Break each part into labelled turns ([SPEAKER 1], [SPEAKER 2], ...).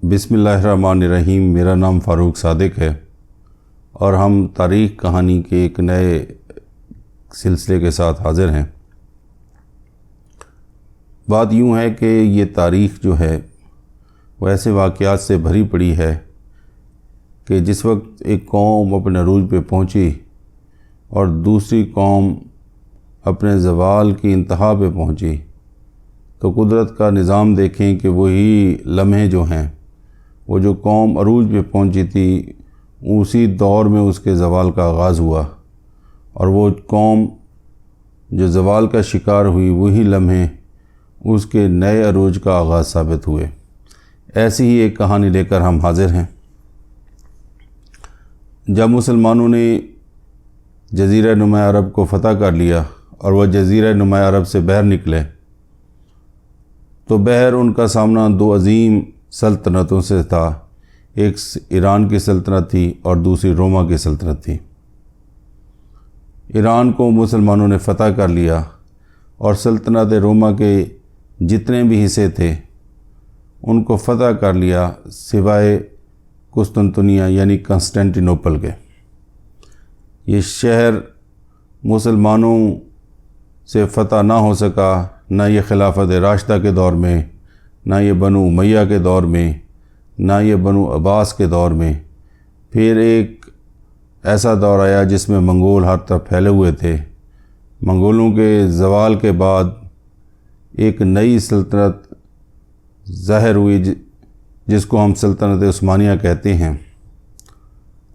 [SPEAKER 1] بسم اللہ الرحمن الرحیم۔ میرا نام فاروق صادق ہے اور ہم تاریخ کہانی کے ایک نئے سلسلے کے ساتھ حاضر ہیں۔ بات یوں ہے کہ یہ تاریخ جو ہے وہ ایسے واقعات سے بھری پڑی ہے کہ جس وقت ایک قوم اپنے عروج پہ پہنچی اور دوسری قوم اپنے زوال کی انتہا پہ پہنچی تو قدرت کا نظام دیکھیں کہ وہی لمحے جو ہیں، وہ جو قوم عروج پہ پہنچی تھی اسی دور میں اس کے زوال کا آغاز ہوا، اور وہ قوم جو زوال کا شکار ہوئی وہی لمحے اس کے نئے عروج کا آغاز ثابت ہوئے۔ ایسی ہی ایک کہانی لے کر ہم حاضر ہیں۔ جب مسلمانوں نے جزیرہ نما عرب کو فتح کر لیا اور وہ جزیرہ نما عرب سے باہر نکلے تو باہر ان کا سامنا دو عظیم سلطنتوں سے تھا۔ ایک ایران کی سلطنت تھی اور دوسری روما کی سلطنت تھی۔ ایران کو مسلمانوں نے فتح کر لیا اور سلطنت روما کے جتنے بھی حصے تھے ان کو فتح کر لیا سوائے قسطنطنیہ یعنی کنسٹینٹینوپل کے۔ یہ شہر مسلمانوں سے فتح نہ ہو سکا، نہ یہ خلافت راشدہ کے دور میں، نہ یہ بنو امیہ کے دور میں، نہ یہ بنو عباس کے دور میں۔ پھر ایک ایسا دور آیا جس میں منگول ہر طرف پھیلے ہوئے تھے۔ منگولوں کے زوال کے بعد ایک نئی سلطنت ظاہر ہوئی جس کو ہم سلطنت عثمانیہ کہتے ہیں،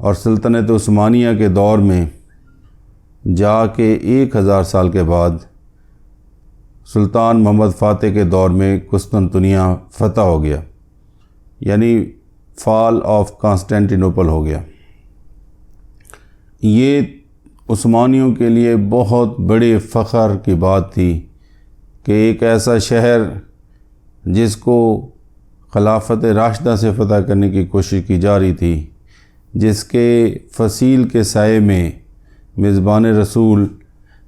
[SPEAKER 1] اور سلطنت عثمانیہ کے دور میں جا کے 1000 سال کے بعد سلطان محمد فاتح کے دور میں قسطنطنیہ فتح ہو گیا، یعنی فال آف کانسٹینٹینوپل ہو گیا۔ یہ عثمانیوں کے لیے بہت بڑے فخر کی بات تھی کہ ایک ایسا شہر جس کو خلافت راشدہ سے فتح کرنے کی کوشش کی جا رہی تھی، جس کے فصیل کے سائے میں میزبان رسول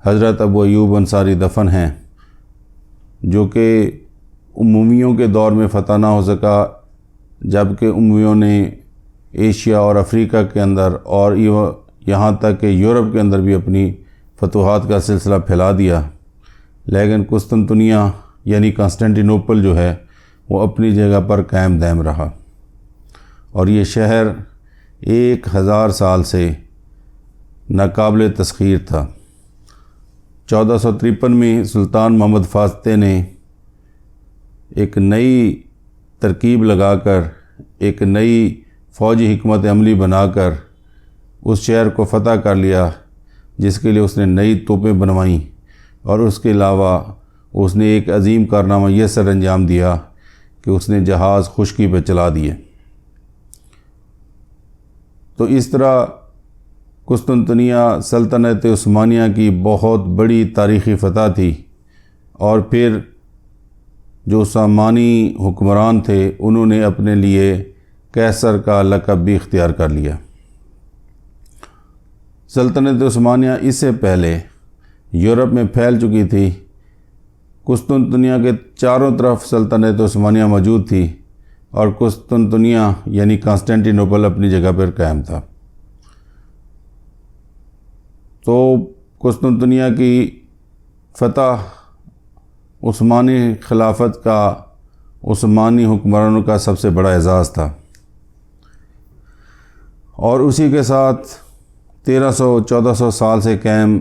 [SPEAKER 1] حضرت ابو ایوب انصاری دفن ہیں، جو کہ امویوں کے دور میں فتح نہ ہو سکا، جبکہ امویوں نے ایشیا اور افریقہ کے اندر اور یہاں تک کہ یورپ کے اندر بھی اپنی فتوحات کا سلسلہ پھیلا دیا، لیکن قسطنطنیہ یعنی کنسٹینٹینوپل جو ہے وہ اپنی جگہ پر قائم دائم رہا، اور یہ شہر 1000 سال سے ناقابل تسخیر تھا۔ 1453 میں سلطان محمد فاتح نے ایک نئی ترکیب لگا کر، ایک نئی فوجی حکمت عملی بنا کر اس شہر کو فتح کر لیا، جس کے لیے اس نے نئی توپیں بنوائیں، اور اس کے علاوہ اس نے ایک عظیم کارنامہ یہ سر انجام دیا کہ اس نے جہاز خشکی پہ چلا دیے۔ تو اس طرح قسطنطنیہ سلطنت عثمانیہ کی بہت بڑی تاریخی فتح تھی، اور پھر جو عثمانی حکمران تھے انہوں نے اپنے لیے قیصر کا لقب بھی اختیار کر لیا۔ سلطنت عثمانیہ اس سے پہلے یورپ میں پھیل چکی تھی۔ قسطنطنیہ کے چاروں طرف سلطنت عثمانیہ موجود تھی، اور قسطنطنیہ یعنی کنسٹینٹینوپل اپنی جگہ پر قائم تھا۔ تو قسطنطنیہ کی فتح عثمانی خلافت کا، عثمانی حکمرانوں کا سب سے بڑا اعزاز تھا، اور اسی کے ساتھ 1300-1400 سال سے قائم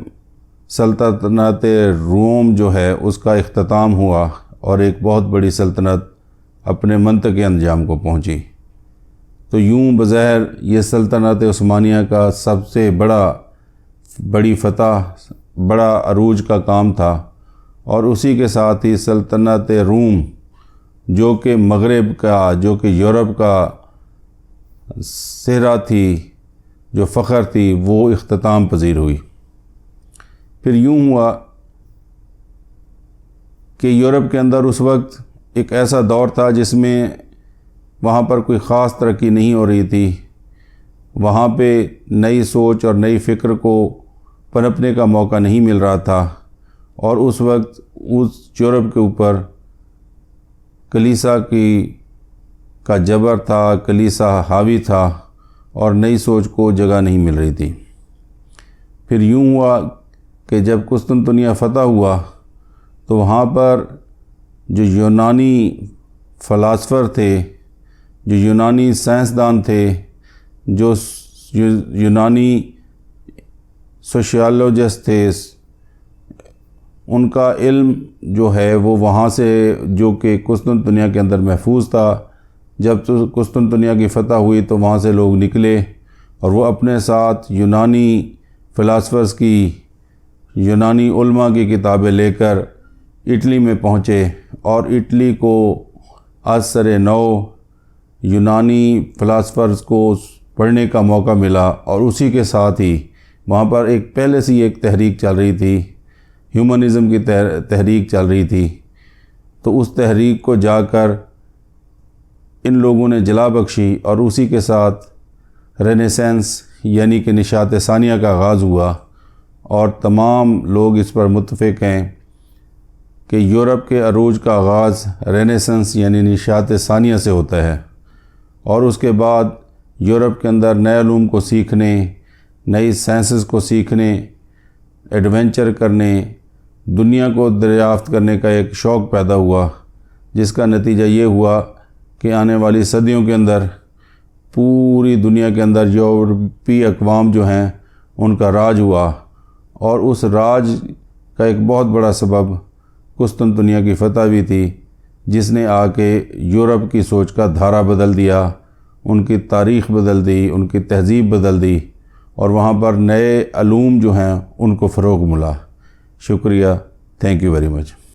[SPEAKER 1] سلطنت روم جو ہے اس کا اختتام ہوا، اور ایک بہت بڑی سلطنت اپنے منطقے انجام کو پہنچی۔ تو یوں بظاہر یہ سلطنت عثمانیہ کا سب سے بڑی فتح، بڑا عروج کا کام تھا، اور اسی کے ساتھ ہی سلطنت روم جو کہ مغرب کا، جو کہ یورپ کا صحرا تھی، جو فخر تھی، وہ اختتام پذیر ہوئی۔ پھر یوں ہوا کہ یورپ کے اندر اس وقت ایک ایسا دور تھا جس میں وہاں پر کوئی خاص ترقی نہیں ہو رہی تھی، وہاں پہ نئی سوچ اور نئی فکر کو پنپنے کا موقع نہیں مل رہا تھا، اور اس وقت اس یورپ کے اوپر کلیسا کی کا جبر تھا، کلیسا حاوی تھا اور نئی سوچ کو جگہ نہیں مل رہی تھی۔ پھر یوں ہوا کہ جب قسطنطنیہ فتح ہوا تو وہاں پر جو یونانی فلاسفر تھے، جو یونانی سائنسدان تھے، جو یونانی سوشیالوجسٹ تھے، ان کا علم جو ہے وہ وہاں سے، جو کہ قسطنطنیہ کے اندر محفوظ تھا، جب قسطنطنیہ کی فتح ہوئی تو وہاں سے لوگ نکلے اور وہ اپنے ساتھ یونانی فلاسفرز کی، یونانی علماء کی کتابیں لے کر اٹلی میں پہنچے، اور اٹلی کو از سر نو یونانی فلاسفرز کو پڑھنے کا موقع ملا، اور اسی کے ساتھ ہی وہاں پر پہلے سے ایک تحریک چل رہی تھی، ہیومنزم کی تحریک چل رہی تھی۔ تو اس تحریک کو جا کر ان لوگوں نے جلا بخشی، اور اسی کے ساتھ رینیسانس یعنی کہ نشاط ثانیہ کا آغاز ہوا، اور تمام لوگ اس پر متفق ہیں کہ یورپ کے عروج کا آغاز رینیسانس یعنی نشاط ثانیہ سے ہوتا ہے، اور اس کے بعد یورپ کے اندر نئے علوم کو سیکھنے، نئی سائنسز کو سیکھنے، ایڈونچر کرنے، دنیا کو دریافت کرنے کا ایک شوق پیدا ہوا، جس کا نتیجہ یہ ہوا کہ آنے والی صدیوں کے اندر پوری دنیا کے اندر یورپی اقوام جو ہیں ان کا راج ہوا، اور اس راج کا ایک بہت بڑا سبب قسطنطنیہ کی فتح بھی تھی، جس نے آ کے یورپ کی سوچ کا دھارا بدل دیا، ان کی تاریخ بدل دی، ان کی تہذیب بدل دی، اور وہاں پر نئے علوم جو ہیں ان کو فروغ ملا۔ شکریہ، تھینک یو ویری مچ۔